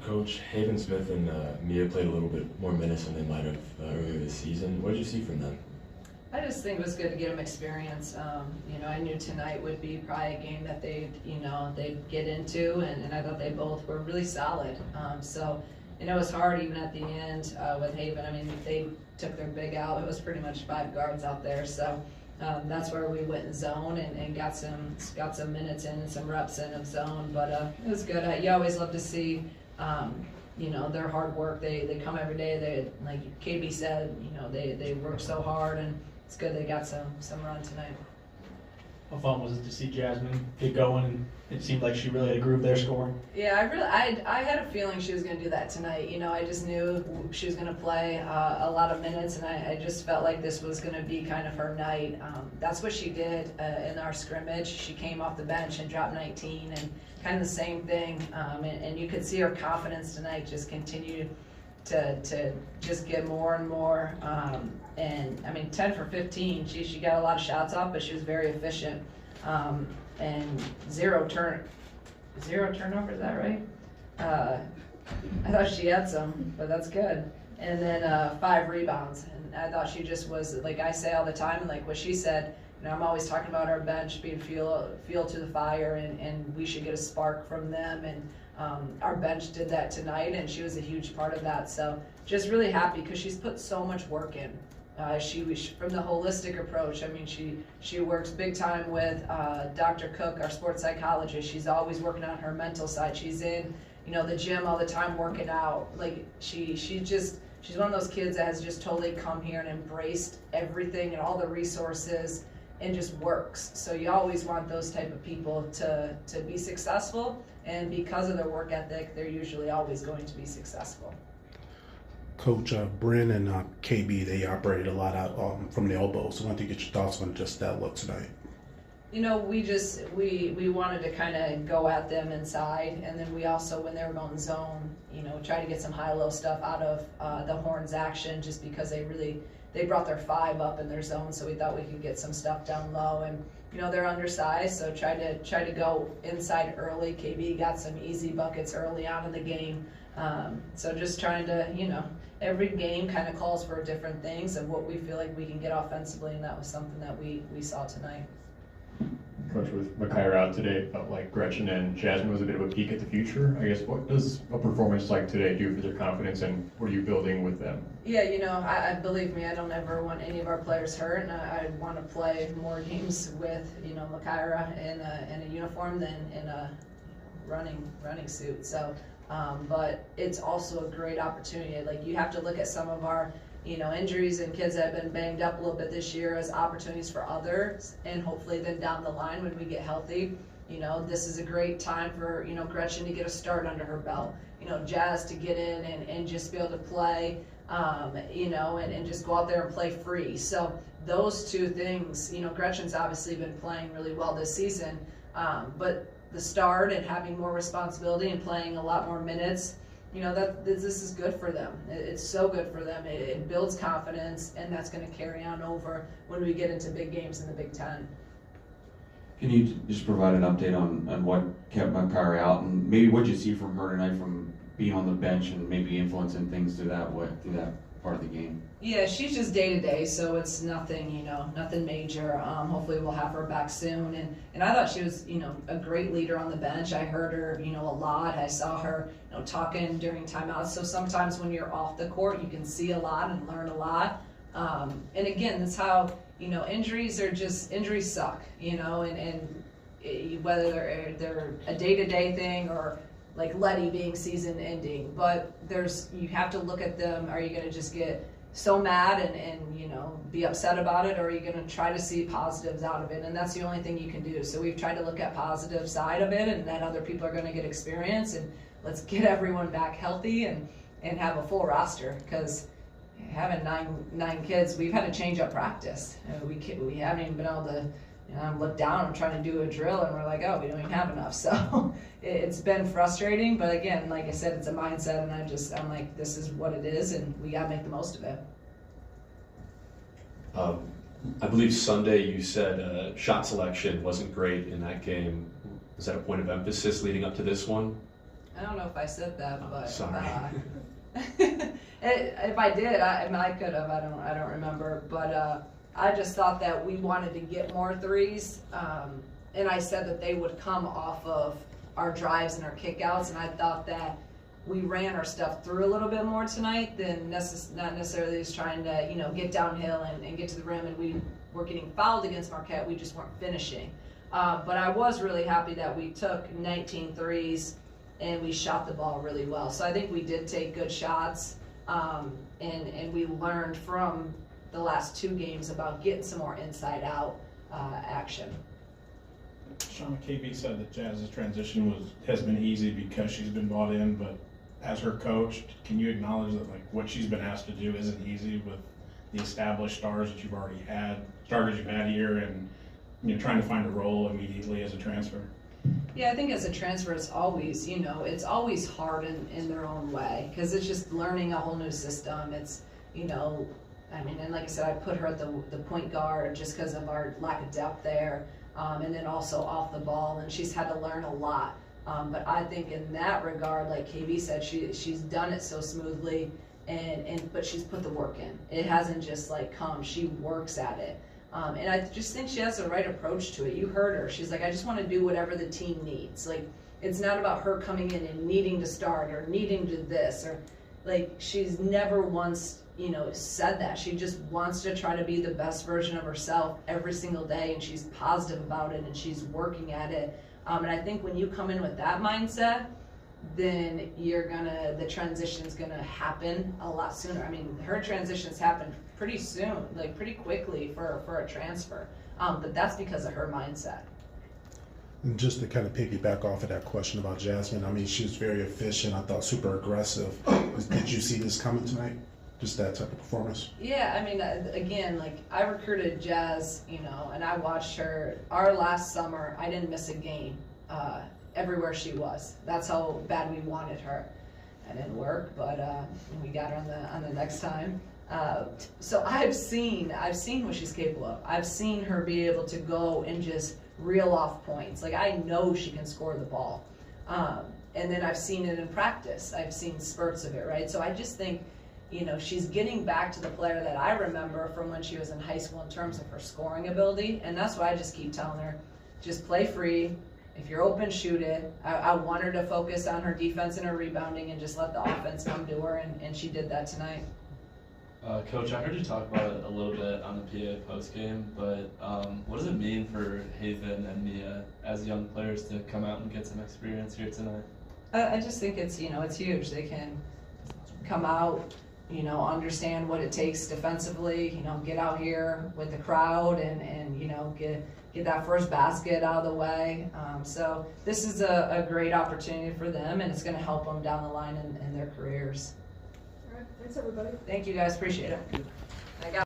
Coach, Haven Smith and Mia played a little bit more minutes than they might have earlier this season. What did you see from them? I just think it was good to get them experience. I knew tonight would be probably a game that they'd get into, and I thought they both were really solid. It was hard even at the end with Haven. I mean, they took their big out. It was pretty much 5 guards out there, so that's where we went in zone and got some minutes in and some reps in of zone. But it was good. You always love to see. Their hard work. They come every day. They, like KB said, they work so hard, and it's good they got some run tonight. How fun was it to see Jasmine get going? And it seemed like she really had a groove there scoring. Yeah, I had a feeling she was going to do that tonight. I just knew she was going to play a lot of minutes, and I just felt like this was going to be kind of her night. That's what she did in our scrimmage. She came off the bench and dropped 19, and kind of the same thing. And you could see her confidence tonight just continue to just get more and more. And I mean, 10 for 15. She got a lot of shots off, but she was very efficient. And zero turnovers. Is that right? I thought she had some, but that's good. And then 5 rebounds. And I thought she just was, like I say all the time, and like what she said, I'm always talking about our bench being fuel to the fire, and we should get a spark from them. And our bench did that tonight, and she was a huge part of that. So just really happy because she's put so much work in. She from the holistic approach. I mean, she works big time with Dr. Cook, our sports psychologist. She's always working on her mental side. She's in, the gym all the time working out. Like she's one of those kids that has just totally come here and embraced everything and all the resources and just works. So you always want those type of people to be successful, and because of their work ethic, they're usually always going to be successful. Coach, Bryn and KB, they operated a lot out from the elbow, so I wanted to get your thoughts on just that look tonight. We wanted to kind of go at them inside, and then we also, when they were going zone, try to get some high-low stuff out of the Horns action, just because they brought their 5 up in their zone, so we thought we could get some stuff down low. And they're undersized, so try to go inside early. KB got some easy buckets early on in the game. So just trying to, every game kind of calls for different things of what we feel like we can get offensively, and that was something that we saw tonight. Coach, with Makaira out today, it felt like Gretchen and Jasmine was a bit of a peek at the future. I guess, what does a performance like today do for their confidence, and what are you building with them? Yeah, I believe me, I don't ever want any of our players hurt, and I want to play more games with, Makaira in a uniform than in a running suit. So, but it's also a great opportunity. Like, you have to look at some of our injuries and kids that have been banged up a little bit this year as opportunities for others, and hopefully then down the line when we get healthy, this is a great time for, Gretchen to get a start under her belt, Jazz to get in and just be able to play, and just go out there and play free. So those two things, Gretchen's obviously been playing really well this season, but the start and having more responsibility and playing a lot more minutes, that this is good for them. It's so good for them. It builds confidence, and that's going to carry on over when we get into big games in the Big Ten. Can you just provide an update on what kept Makari out, and maybe what you see from her tonight from being on the bench and maybe influencing things through that part of the game? Yeah, she's just day to day, so it's nothing, nothing major. Hopefully we'll have her back soon. And I thought she was, a great leader on the bench. I heard her, a lot. I saw her, talking during timeouts. So sometimes when you're off the court, you can see a lot and learn a lot. And again, that's how, injuries suck, and whether they're a day-to-day thing or like Letty being season ending, but you have to look at them. Are you going to just get so mad and be upset about it, or are you going to try to see positives out of it? And that's the only thing you can do. So we've tried to look at positive side of it, and then other people are going to get experience, and let's get everyone back healthy and have a full roster, because having nine kids, we've had to change up practice. We haven't even been able to look down and trying to do a drill, and we're like, oh, we don't even have enough. So it's been frustrating, but again, like I said, it's a mindset, and I'm like, this is what it is, and we gotta make the most of it. I believe Sunday you said shot selection wasn't great in that game. Was that a point of emphasis leading up to this one? I don't know if I said that, but Sorry. if I did, I could have. I don't remember. But I just thought that we wanted to get more threes, and I said that they would come off of our drives and our kickouts, and I thought that we ran our stuff through a little bit more tonight than not necessarily just trying to get downhill and get to the rim, and we were getting fouled against Marquette. We just weren't finishing. But I was really happy that we took 19 threes and we shot the ball really well. So I think we did take good shots, and we learned from the last 2 games about getting some more inside-out action. Shauna, KB said that Jazz's transition has been easy because she's been bought in, but as her coach, can you acknowledge that what she's been asked to do isn't easy with the established stars that you've already had, starters you've had here, and trying to find a role immediately as a transfer? Yeah, I think as a transfer, it's always, it's always hard in their own way, because it's just learning a whole new system. It's, and like I said, I put her at the point guard just because of our lack of depth there, and then also off the ball, and she's had to learn a lot. But I think in that regard, like KB said, she's done it so smoothly, but she's put the work in. It hasn't just come. She works at it. And I just think she has the right approach to it. You heard her. She's like, I just want to do whatever the team needs. It's not about her coming in and needing to start or needing to this, or she's never once, said that. She just wants to try to be the best version of herself every single day, and she's positive about it, and she's working at it. And I think when you come in with that mindset, then the transition's gonna happen a lot sooner. I mean, her transitions happen pretty soon, pretty quickly for a transfer. But that's because of her mindset. And just to kind of piggyback off of that question about Jasmine, I mean, she was very efficient. I thought super aggressive. Did you see this coming tonight? Just that type of performance? Yeah, I mean, again, I recruited Jazz, and I watched her. Our last summer, I didn't miss a game everywhere she was. That's how bad we wanted her. That didn't work, but we got her on the next time. So I've seen what she's capable of. I've seen her be able to go and just reel off points. I know she can score the ball. And then I've seen it in practice. I've seen spurts of it, right? So I just think, she's getting back to the player that I remember from when she was in high school in terms of her scoring ability. And that's why I just keep telling her, just play free. If you're open, shoot it. I want her to focus on her defense and her rebounding and just let the offense come to her, and she did that tonight. Coach, I heard you talk about it a little bit on the PA postgame, but what does it mean for Haven and Mia as young players to come out and get some experience here tonight? I just think it's, it's huge. They can come out, understand what it takes defensively, get out here with the crowd and get that first basket out of the way. So this is a great opportunity for them, and it's going to help them down the line in their careers. All right, thanks everybody. Thank you guys, appreciate it.